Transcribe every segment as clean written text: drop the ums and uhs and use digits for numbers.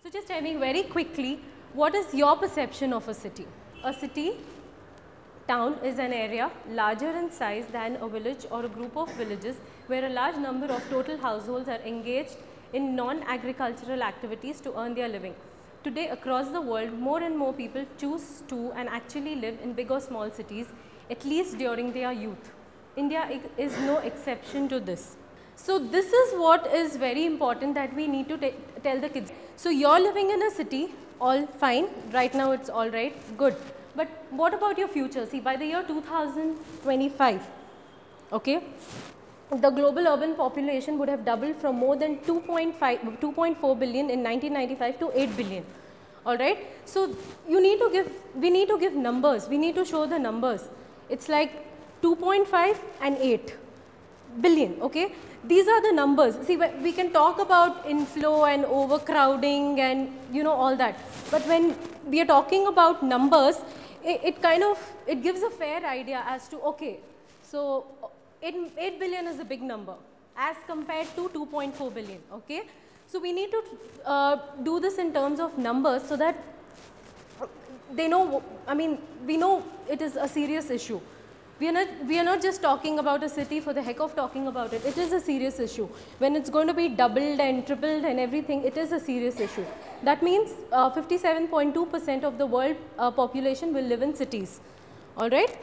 So just tell me very quickly, what is your perception of a city? A city, town is an area larger in size than a village or a group of villages where a large number of total households are engaged in non-agricultural activities to earn their living. Today across the world, more and more people choose to and actually live in big or small cities, at least during their youth. India is no exception to this. So this is what is very important that we need to tell the kids. So you're living in a city, all fine, right now it's all right, good. But what about your future? See, by the year 2025, okay, the global urban population would have doubled from more than 2.4 billion in 1995 to 8 billion. All right. So we need to give numbers. We need to show the numbers. It's like 2.5 and 8 billion. Okay. These are the numbers. See, we can talk about inflow and overcrowding and all that. But when we are talking about numbers, it gives a fair idea as to, okay, so 8 billion is a big number as compared to 2.4 billion, okay. So we need to do this in terms of numbers so that they know, we know it is a serious issue. We are not just talking about a city for the heck of talking about it. It is a serious issue. When it's going to be doubled and tripled and everything, it is a serious issue. That means 57.2% of the world population will live in cities. All right.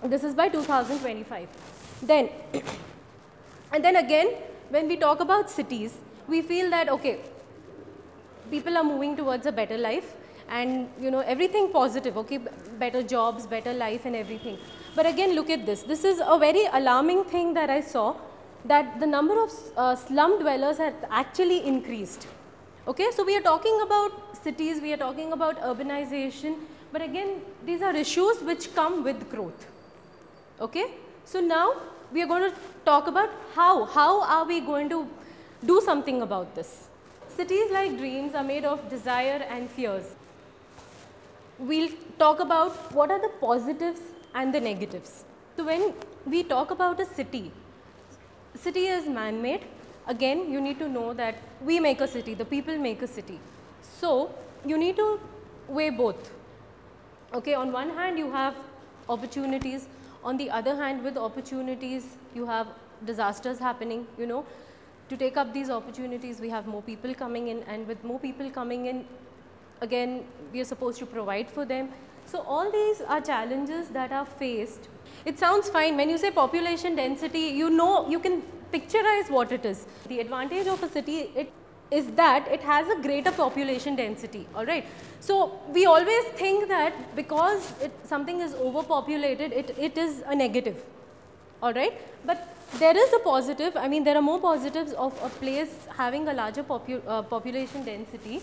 This is by 2025. Then, and then again, when we talk about cities, we feel that, okay, people are moving towards a better life and everything positive, okay, better jobs, better life and everything. But again, look at this. This is a very alarming thing that I saw, that the number of slum dwellers has actually increased. Okay, so we are talking about cities, we are talking about urbanization, but again, these are issues which come with growth. Okay, so now we are going to talk about how are we going to do something about this. Cities like dreams are made of desire and fears. We'll talk about what are the positives and the negatives. So when we talk about a city is man-made. Again, you need to know that we make a city, the people make a city. So you need to weigh both. Okay, on one hand you have opportunities, on the other hand with opportunities you have disasters happening, To take up these opportunities we have more people coming in, and with more people coming in, again we are supposed to provide for them. So all these are challenges that are faced. It sounds fine when you say population density, you can picturize what it is. The advantage of a city is that it has a greater population density, all right. So we always think that because something is overpopulated, it is a negative, all right. But there is a positive, there are more positives of a place having a larger population density.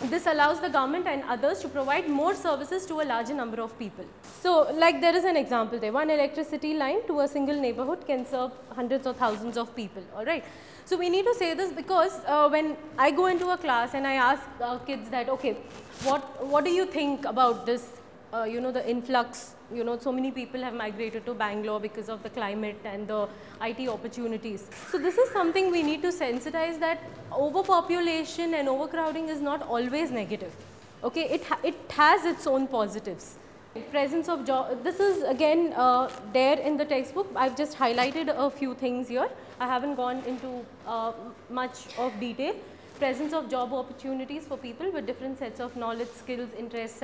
This allows the government and others to provide more services to a larger number of people. So like there is an example there, one electricity line to a single neighborhood can serve hundreds or thousands of people, all right. So we need to say this because when I go into a class and I ask kids that, okay, what do you think about this, the influx, so many people have migrated to Bangalore because of the climate and the IT opportunities. So this is something we need to sensitize, that overpopulation and overcrowding is not always negative. Okay, it has its own positives. Presence of job, this is again there in the textbook. I've just highlighted a few things here. I haven't gone into much of detail. Presence of job opportunities for people with different sets of knowledge, skills, interests,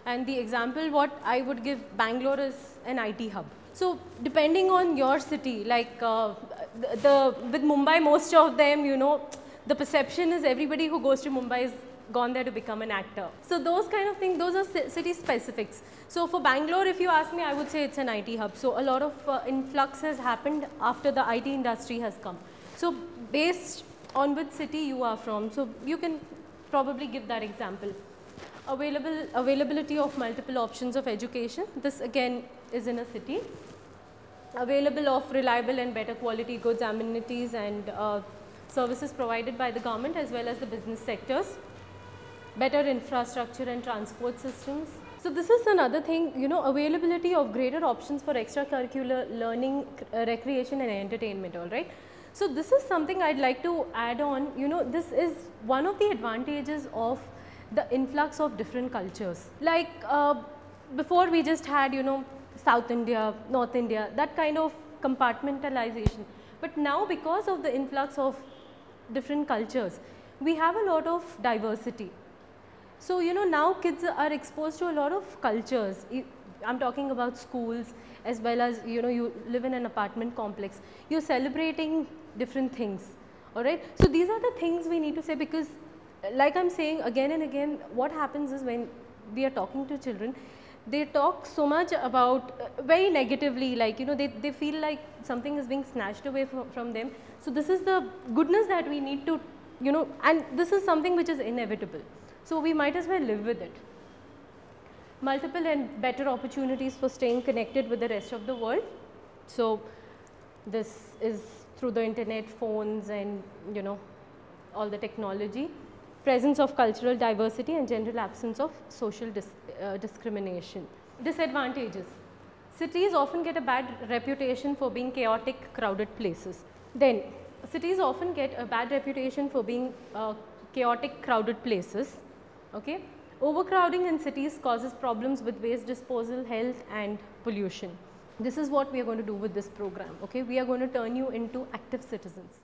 and the example what I would give, Bangalore is an IT hub. So depending on your city, like with Mumbai, most of them, the perception is everybody who goes to Mumbai is gone there to become an actor. So those kind of things, those are city specifics. So for Bangalore, if you ask me, I would say it's an IT hub. So a lot of influx has happened after the IT industry has come. So based on which city you are from, so you can probably give that example. Availability of multiple options of education. This again is in a city. Available of reliable and better quality goods, amenities and services provided by the government as well as the business sectors. Better infrastructure and transport systems. So this is another thing, availability of greater options for extracurricular learning, recreation and entertainment, all right. So this is something I'd like to add on. You know, this is one of the advantages of the influx of different cultures. Like before we just had, you know, South India, North India, that kind of compartmentalization. But now because of the influx of different cultures, we have a lot of diversity. So, you know, now kids are exposed to a lot of cultures. I'm talking about schools as well as, you know, you live in an apartment complex. You're celebrating different things, all right. So, these are the things we need to say, because like I'm saying again and again, what happens is when we are talking to children, they talk so much about very negatively, like, you know, they feel like something is being snatched away from them. So, this is the goodness that we need to, you know, and this is something which is inevitable. So, we might as well live with it. Multiple and better opportunities for staying connected with the rest of the world. So, this is through the internet, phones, and, you know, all the technology. Presence of cultural diversity and general absence of social discrimination. Disadvantages. Cities often get a bad reputation for being chaotic, crowded places. Then, cities often get a bad reputation for being chaotic, crowded places. Okay? Overcrowding in cities causes problems with waste disposal, health, and pollution. This is what we are going to do with this program. Okay? We are going to turn you into active citizens.